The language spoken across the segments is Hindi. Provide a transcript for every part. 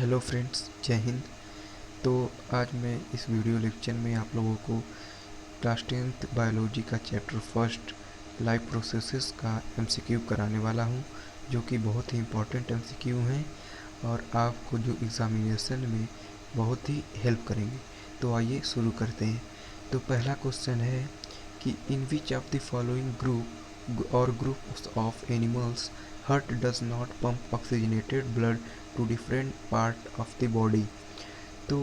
हेलो फ्रेंड्स, जय हिंद। तो आज मैं इस वीडियो लेक्चर में आप लोगों को क्लास 10th बायोलॉजी का चैप्टर फर्स्ट लाइफ प्रोसेसेस का एमसीक्यू कराने वाला हूं, जो कि बहुत ही इम्पोर्टेंट एमसीक्यू हैं और आपको जो एग्ज़ामिनेशन में बहुत ही हेल्प करेंगे। तो आइए शुरू करते हैं। तो पहला क्वेश्चन है कि in which of the following groups of animals heart does not pump oxygenated blood to different part of the body. तो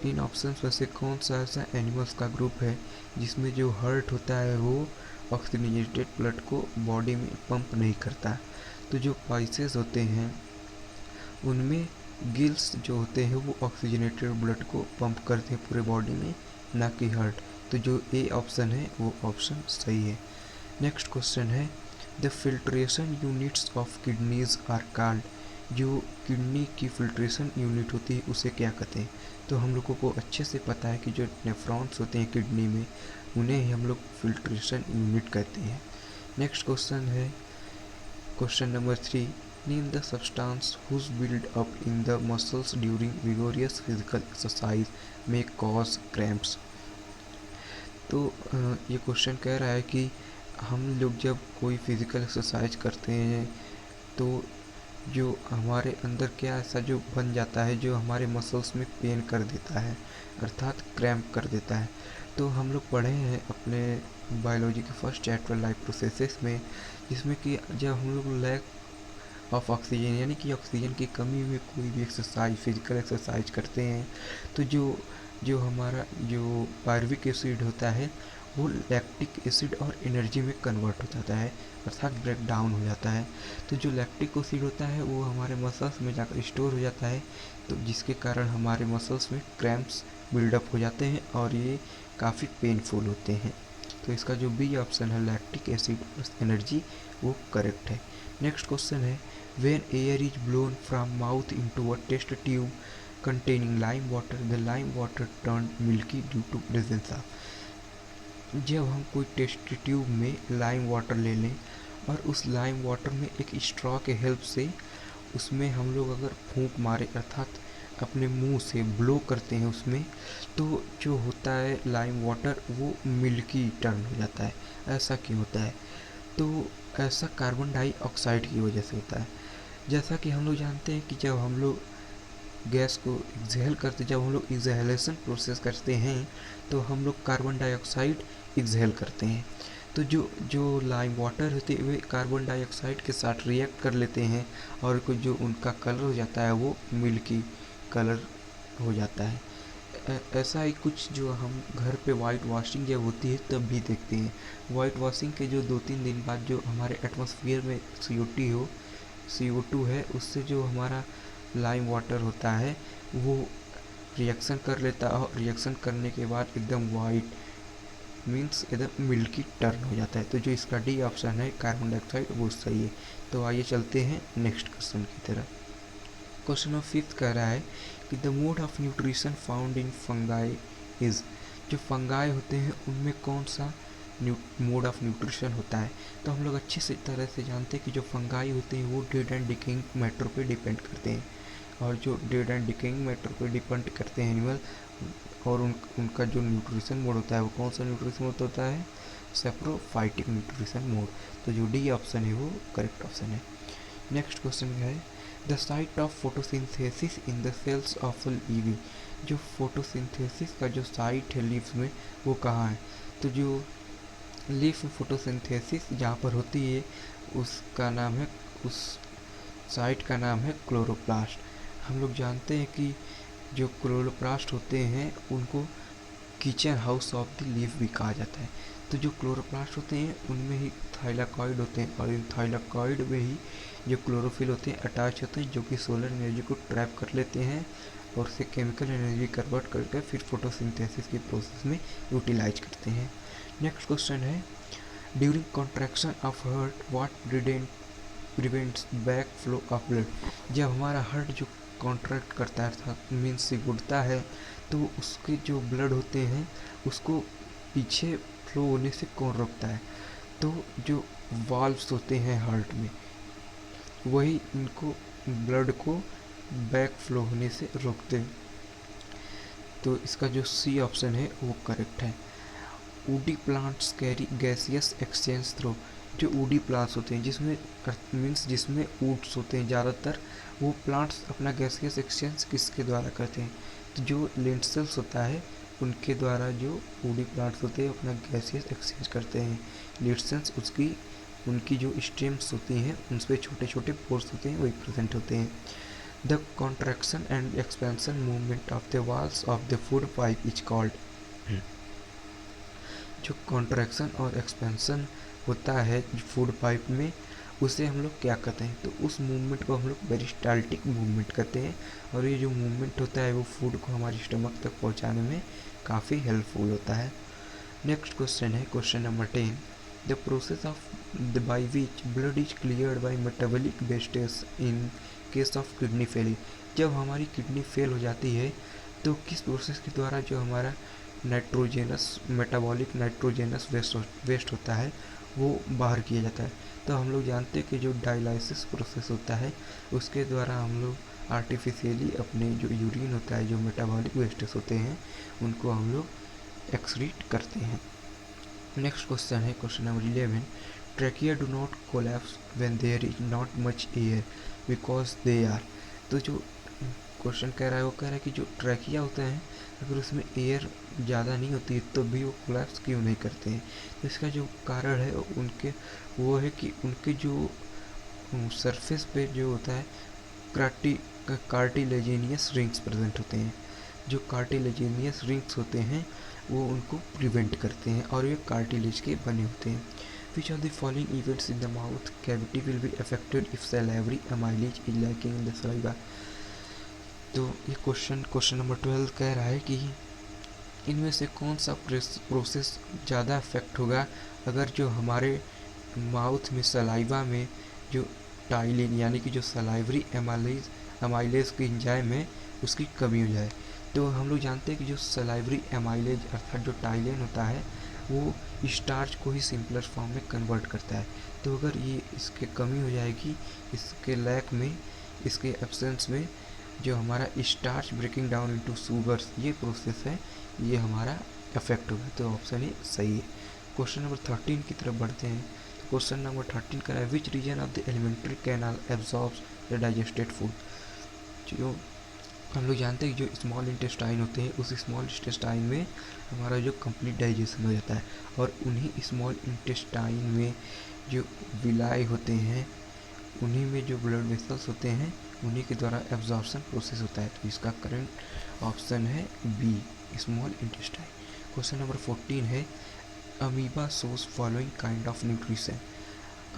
इन ऑप्शंस में से कौन सा ऐसा एनिमल्स का ग्रुप है जिसमें जो हार्ट होता है वो ऑक्सीजनेटेड ब्लड को बॉडी में पंप नहीं करता। तो जो पाइसेस होते हैं उनमें गिल्स जो होते हैं वो ऑक्सीजनेटेड ब्लड को पंप करते हैं पूरे बॉडी में, ना कि हार्ट। तो जो ए ऑप्शन है वो ऑप्शन सही है। नेक्स्ट क्वेश्चन है the filtration units of kidneys are called. जो किडनी की फिल्ट्रेशन यूनिट होती है उसे क्या कहते हैं। तो हम लोगों को अच्छे से पता है कि जो नेफ्रॉन्स होते हैं किडनी में उन्हें ही हम लोग फिल्ट्रेशन यूनिट कहते हैं। नेक्स्ट क्वेश्चन है question number 3, name the substance whose build up in the muscles during vigorous physical exercise may cause cramps. तो ये क्वेश्चन कह रहा है कि हम लोग जब कोई फिज़िकल एक्सरसाइज करते हैं तो जो हमारे अंदर क्या ऐसा जो बन जाता है जो हमारे मसल्स में पेन कर देता है, अर्थात क्रैम्प कर देता है। तो हम लोग पढ़े हैं अपने बायोलॉजी के फर्स्ट चैप्टर लाइफ प्रोसेसेस में, जिसमें कि जब हम लोग लैक ऑफ ऑक्सीजन यानी कि ऑक्सीजन की कमी में कोई भी एक्सरसाइज फिजिकल एक्सरसाइज करते हैं तो जो जो हमारा जो पायरुविक एसिड होता है वो लैक्टिक एसिड और एनर्जी में कन्वर्ट हो जाता है, अर्थात ब्रेक डाउन हो जाता है। तो जो लैक्टिक एसिड होता है वो हमारे मसल्स में जाकर स्टोर हो जाता है, तो जिसके कारण हमारे मसल्स में क्रैम्प्स बिल्डअप हो जाते हैं और ये काफ़ी पेनफुल होते हैं। तो इसका जो बी ऑप्शन है लैक्टिक एसिड प्लस एनर्जी वो करेक्ट है। नेक्स्ट क्वेश्चन है when air is blown from mouth into a test tube containing lime water, the lime water turned milky due to presence of। जब हम कोई टेस्ट ट्यूब में लाइम वाटर ले लें और उस लाइम वाटर में एक स्ट्रॉ के हेल्प से उसमें हम लोग अगर फूंक मारे अर्थात अपने मुंह से ब्लो करते हैं उसमें, तो जो होता है लाइम वाटर वो मिल्की टर्न हो जाता है। ऐसा क्यों होता है? तो ऐसा कार्बन डाइऑक्साइड की वजह से होता है। जैसा कि हम लोग जानते हैं कि जब हम लोग गैस को एक्सहेल करते जब हम लोग एक्सहेलेशन प्रोसेस करते हैं तो हम लोग कार्बन डाइऑक्साइड एक्सहेल करते हैं। तो जो जो लाइम वाटर होती है वे कार्बन डाइऑक्साइड के साथ रिएक्ट कर लेते हैं और कुछ जो उनका कलर हो जाता है वो मिल्की कलर हो जाता है। ऐसा ही कुछ जो हम घर पे वाइट वॉशिंग जब होती है तब भी देखते हैं। वाइट वॉशिंग के जो 2-3 दिन बाद जो हमारे एटमॉस्फेयर में CO2 है उससे जो हमारा लाइम वाटर होता है वो रिएक्शन कर लेता है और रिएक्शन करने के बाद एकदम वाइट मीन्स एकदम मिल्की टर्न हो जाता है। तो जो इसका डी ऑप्शन है कार्बन डाइऑक्साइड वो सही है। तो आइए चलते हैं नेक्स्ट क्वेश्चन की तरफ। क्वेश्चन नंबर 5 कह रहा है कि the mode of nutrition found in fungi is. जो फंगाई होते हैं उनमें कौन सा मोड ऑफ न्यूट्रिशन होता है। तो हम लोग अच्छे से तरह से जानते हैं कि जो फंगाई होते हैं वो डेड एंड डिकेइंग मैटर पे डिपेंड करते हैं, और जो डेड एंड डिकेइंग मैटर पे डिपेंड करते हैं एनिमल, और उनका जो न्यूट्रिशन मोड होता है वो कौन सा न्यूट्रिशन मोड होता है? Saprophytic nutrition mode. तो जो डी ऑप्शन है वो करेक्ट ऑप्शन है। नेक्स्ट क्वेश्चन है the site of photosynthesis in the cells of leaves. जो फोटोसिंथेसिस का जो साइट है लीव्स में वो कहाँ है? तो जो लीफ फोटोसिंथेसिस जहाँ पर होती है उसका नाम है उस साइट का नाम है क्लोरोप्लास्ट। हम लोग जानते हैं कि जो क्लोरोप्लास्ट होते हैं उनको kitchen house of the leaf भी कहा जाता है। तो जो क्लोरोप्लास्ट होते हैं उनमें ही थाइलाकॉइड होते हैं और इन थाइलाकॉइड में ही जो क्लोरोफिल होते हैं अटैच होते हैं, जो कि सोलर एनर्जी को ट्रैप कर लेते हैं और उसे केमिकल एनर्जी कन्वर्ट करके फिर फोटोसिंथेसिस की प्रोसेस में यूटिलाइज करते हैं। नेक्स्ट क्वेश्चन है during contraction of heart what prevents back flow of blood. जब हमारा हार्ट जो कॉन्ट्रैक्ट करता है अर्थात मीन्स सिकुड़ता है तो उसके जो ब्लड होते हैं उसको पीछे फ्लो होने से कौन रोकता है? तो जो वाल्व्स होते हैं हार्ट में वही इनको ब्लड को बैक फ्लो होने से रोकते हैं। तो इसका जो सी ऑप्शन है वो करेक्ट है। Woody plants carry gaseous exchange through. जो वुडी प्लांट्स होते हैं जिसमें मीन्स जिसमें वुड्स होते हैं ज़्यादातर, वो प्लांट्स अपना गैसियस एक्सचेंज किसके द्वारा करते हैं? तो जो लेंटिल्स होता है उनके द्वारा जो वुडी प्लांट्स होते हैं अपना गैसियस एक्सचेंज करते हैं। लेंटिल्स उसकी उनकी जो स्टेम्स होती हैं उन पर छोटे छोटे पोर्स होते हैं, वही प्रेजेंट होते हैं। The contraction and expansion movement of the walls of the food pipe is called. जो कॉन्ट्रैक्शन और एक्सपेंशन होता है फूड पाइप में, उसे हम लोग क्या कहते हैं? तो उस मूवमेंट को हम लोग पेरिस्टाल्टिक मूवमेंट कहते हैं। और ये जो मूवमेंट होता है वो फूड को हमारे स्टमक तक पहुंचाने में काफ़ी हेल्पफुल होता है। नेक्स्ट क्वेश्चन है question number 10। The process of the by which blood is cleared by metabolic wastage in case of kidney failure. जब हमारी किडनी फेल हो जाती है तो किस प्रोसेस के द्वारा जो हमारा नाइट्रोजेनस मेटाबॉलिक नाइट्रोजेनस वेस्ट होता है वो बाहर किया जाता है? तो हम लोग जानते हैं कि जो डायलिसिस प्रोसेस होता है उसके द्वारा हम लोग आर्टिफिशियली अपने जो यूरिन होता है, जो मेटाबॉलिक वेस्टेज होते हैं, उनको हम लोग एक्सक्रीट करते हैं। नेक्स्ट क्वेश्चन है question number 11। Trachea do not collapse when there is not much air because they are. तो जो क्वेश्चन कह रहा है वो कह रहा है कि जो ट्रैकिया होते हैं अगर उसमें एयर ज़्यादा नहीं होती तो भी वो कोलैप्स क्यों नहीं करते हैं? तो इसका जो कारण है उनके वो है कि उनके जो सरफेस पे जो होता है कार्टिलेजिनियस रिंग्स प्रेजेंट होते हैं। जो कार्टिलेजिनियस रिंग्स होते हैं वो उनको प्रिवेंट करते हैं और ये कार्टिलेज के बने होते हैं। विच of the following events in the mouth cavity will be affected if salivary amylase is lacking in the saliva. तो ये क्वेश्चन नंबर 12 कह रहा है कि इनमें से कौन सा प्रोसेस ज़्यादा अफेक्ट होगा अगर जो हमारे माउथ में सलाइवा में जो टाइलिन यानी कि जो सलाइवरी एमाइलेज की एंजाइम है उसकी कमी हो जाए। तो हम लोग जानते हैं कि जो सलाइवरी एमाइलेज अर्थात जो टाइलिन होता है वो स्टार्च को ही सिंपलर फॉर्म में कन्वर्ट करता है। तो अगर ये इसके कमी हो जाएगी, इसके लैक में, इसके एब्सेंस में, जो हमारा starch breaking down into sugars ये प्रोसेस है ये हमारा अफेक्ट होगा। तो ऑप्शन ए सही है। क्वेश्चन नंबर 13 की तरफ बढ़ते हैं। तो क्वेश्चन नंबर 13 का है which region of the alimentary canal absorbs the digested food. जो हम लोग जानते हैं कि जो स्मॉल इंटेस्टाइन होते हैं उस स्मॉल इंटेस्टाइन में हमारा जो कंप्लीट डाइजेशन हो जाता है और उन्हीं स्मॉल इंटेस्टाइन में जो विलाई होते हैं उन्हीं में जो ब्लड वेसल्स होते हैं उन्हीं के द्वारा एब्जॉर्प्शन प्रोसेस होता है। तो इसका करेक्ट ऑप्शन है B, small intestine. Question number 14 है amoeba shows following kind of nutrition.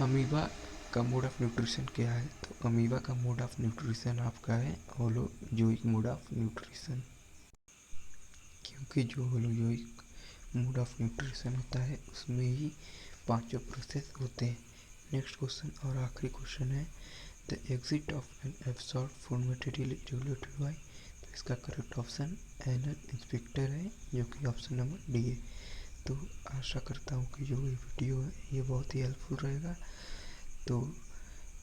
Amoeba का मोड ऑफ न्यूट्रिशन क्या है? तो अमीबा का मोड ऑफ न्यूट्रिशन आपका है होलोजोइक मोड ऑफ न्यूट्रिशन, क्योंकि जो होलोजोइक मोड ऑफ न्यूट्रिशन होता है उसमें ही पांचों प्रोसेस होते हैं। नेक्स्ट क्वेश्चन और आखिरी क्वेश्चन है the exit of an absorb food material regulated by. तो इसका करेक्ट ऑप्शन एनल इंस्पेक्टर है जो कि ऑप्शन नंबर डी है। तो आशा करता हूँ कि जो ये वीडियो है ये बहुत ही हेल्पफुल रहेगा। तो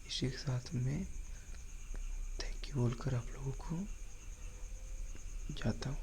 इसी के साथ में थैंक यू बोलकर आप लोगों को जाता हूँ।